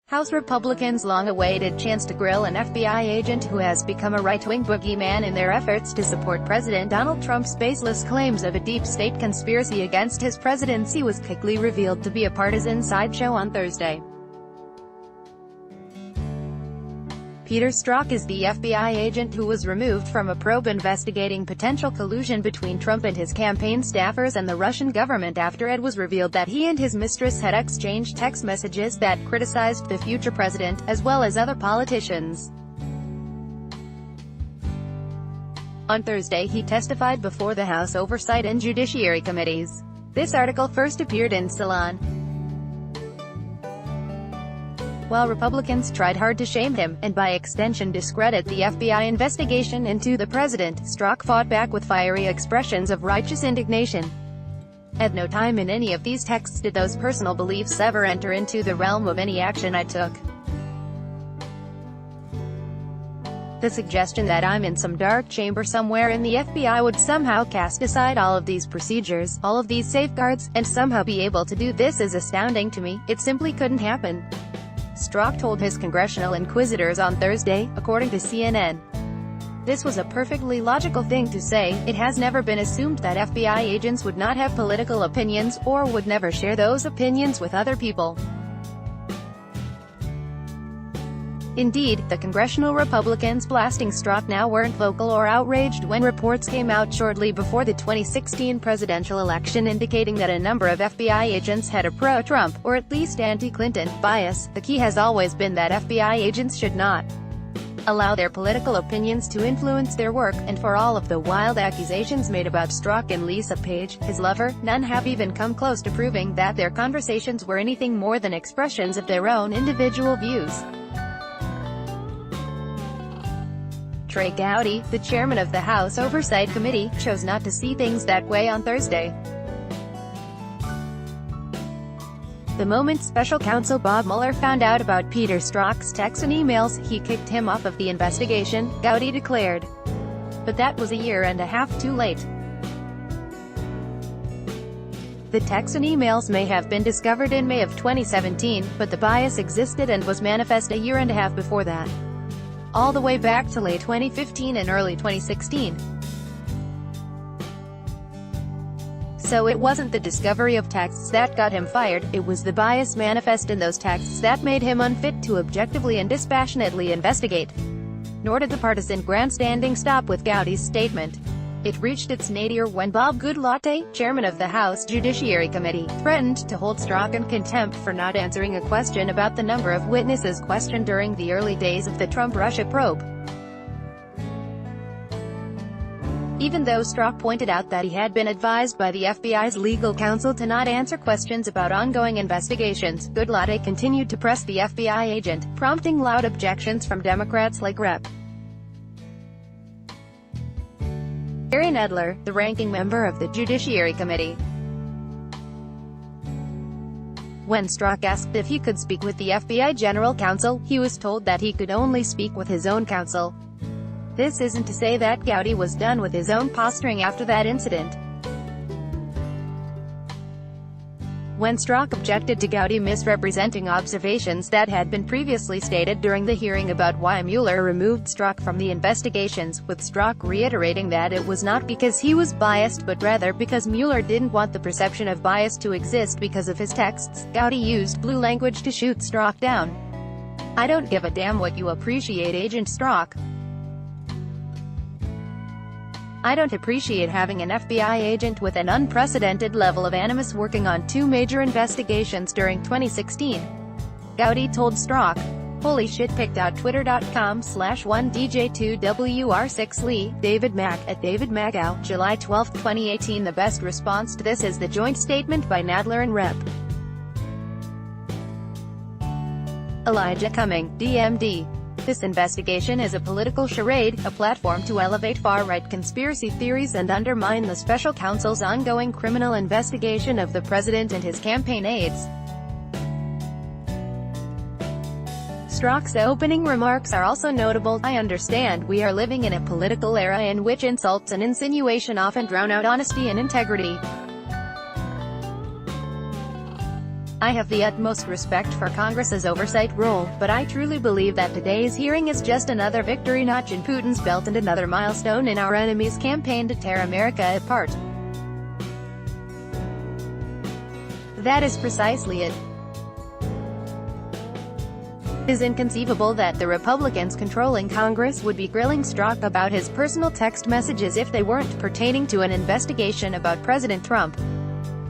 House Republicans' long-awaited chance to grill an FBI agent who has become a right-wing boogeyman in their efforts to support President Donald Trump's baseless claims of a deep state conspiracy against his presidency was quickly revealed to be a partisan sideshow on Thursday. Peter Strzok is the FBI agent who was removed from a probe investigating potential collusion between Trump and his campaign staffers and the Russian government after it was revealed that he and his mistress had exchanged text messages that criticized the future president, as well as other politicians. On Thursday he testified before the House Oversight and Judiciary Committees. This article first appeared in Salon. While Republicans tried hard to shame him, and by extension discredit the FBI investigation into the president, Strzok fought back with fiery expressions of righteous indignation. At no time in any of these texts did those personal beliefs ever enter into the realm of any action I took. The suggestion that I'm in some dark chamber somewhere in the FBI would somehow cast aside all of these procedures, all of these safeguards, and somehow be able to do this is astounding to me. It simply couldn't happen. Strzok told his congressional inquisitors on Thursday, according to CNN. This was a perfectly logical thing to say. It has never been assumed that FBI agents would not have political opinions, or would never share those opinions with other people. Indeed, the congressional Republicans blasting Strzok now weren't vocal or outraged when reports came out shortly before the 2016 presidential election indicating that a number of FBI agents had a pro-Trump, or at least anti-Clinton, bias. The key has always been that FBI agents should not allow their political opinions to influence their work, and for all of the wild accusations made about Strzok and Lisa Page, his lover, none have even come close to proving that their conversations were anything more than expressions of their own individual views. Trey Gowdy, the chairman of the House Oversight Committee, chose not to see things that way on Thursday. The moment special counsel Bob Mueller found out about Peter Strzok's texts and emails, he kicked him off of the investigation, Gowdy declared. But that was a year and a half too late. The texts and emails may have been discovered in May of 2017, but the bias existed and was manifest a year and a half before that. All the way back to late 2015 and early 2016. So it wasn't the discovery of texts that got him fired, it was the bias manifest in those texts that made him unfit to objectively and dispassionately investigate. Nor did the partisan grandstanding stop with Gowdy's statement. It reached its nadir when Bob Goodlatte, chairman of the House Judiciary Committee, threatened to hold Strzok in contempt for not answering a question about the number of witnesses questioned during the early days of the Trump-Russia probe. Even though Strzok pointed out that he had been advised by the FBI's legal counsel to not answer questions about ongoing investigations, Goodlatte continued to press the FBI agent, prompting loud objections from Democrats like Rep. Jerry Nadler, the ranking member of the Judiciary Committee. When Strzok asked if he could speak with the FBI General Counsel, he was told that he could only speak with his own counsel. This isn't to say that Gowdy was done with his own posturing after that incident. When Strzok objected to Gowdy misrepresenting observations that had been previously stated during the hearing about why Mueller removed Strzok from the investigations, with Strzok reiterating that it was not because he was biased but rather because Mueller didn't want the perception of bias to exist because of his texts, Gowdy used blue language to shoot Strzok down. "I don't give a damn what you appreciate, Agent Strzok. I don't appreciate having an FBI agent with an unprecedented level of animus working on two major investigations during 2016. Gowdy told Strzok. Holy shit. Picked out twitter.com/1DJ2WR6Lee, David Mack, at David Magow, July 12, 2018. The best response to this is the joint statement by Nadler and Rep. Elijah Cumming, DMD. This investigation is a political charade, a platform to elevate far-right conspiracy theories and undermine the special counsel's ongoing criminal investigation of the president and his campaign aides. Strzok's opening remarks are also notable. I understand we are living in a political era in which insults and insinuation often drown out honesty and integrity. I have the utmost respect for Congress's oversight role, but I truly believe that today's hearing is just another victory notch in Putin's belt and another milestone in our enemy's campaign to tear America apart. That is precisely it. It is inconceivable that the Republicans controlling Congress would be grilling Strzok about his personal text messages if they weren't pertaining to an investigation about President Trump.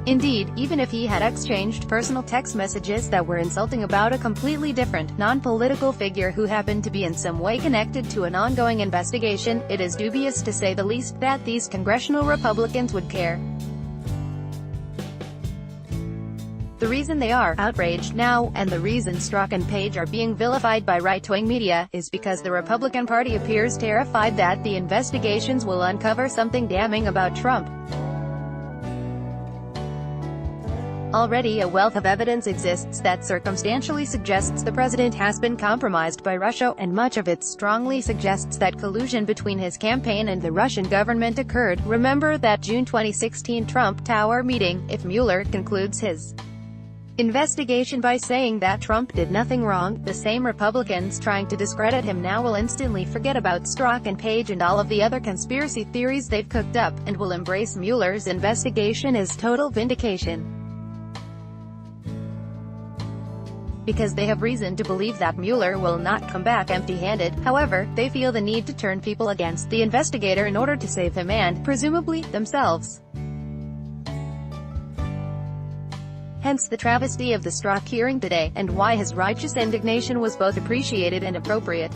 Indeed, even if he had exchanged personal text messages that were insulting about a completely different, non-political figure who happened to be in some way connected to an ongoing investigation, it is dubious to say the least that these congressional Republicans would care. The reason they are outraged now, and the reason Strzok and Page are being vilified by right-wing media, is because the Republican Party appears terrified that the investigations will uncover something damning about Trump. Already a wealth of evidence exists that circumstantially suggests the president has been compromised by Russia, and much of it strongly suggests that collusion between his campaign and the Russian government occurred. Remember that June 2016 Trump Tower meeting. If Mueller concludes his investigation by saying that Trump did nothing wrong, the same Republicans trying to discredit him now will instantly forget about Strzok and Page and all of the other conspiracy theories they've cooked up, and will embrace Mueller's investigation as total vindication. Because they have reason to believe that Mueller will not come back empty-handed. However, they feel the need to turn people against the investigator in order to save him and, presumably, themselves. Hence the travesty of the Strzok hearing today, and why his righteous indignation was both appreciated and appropriate.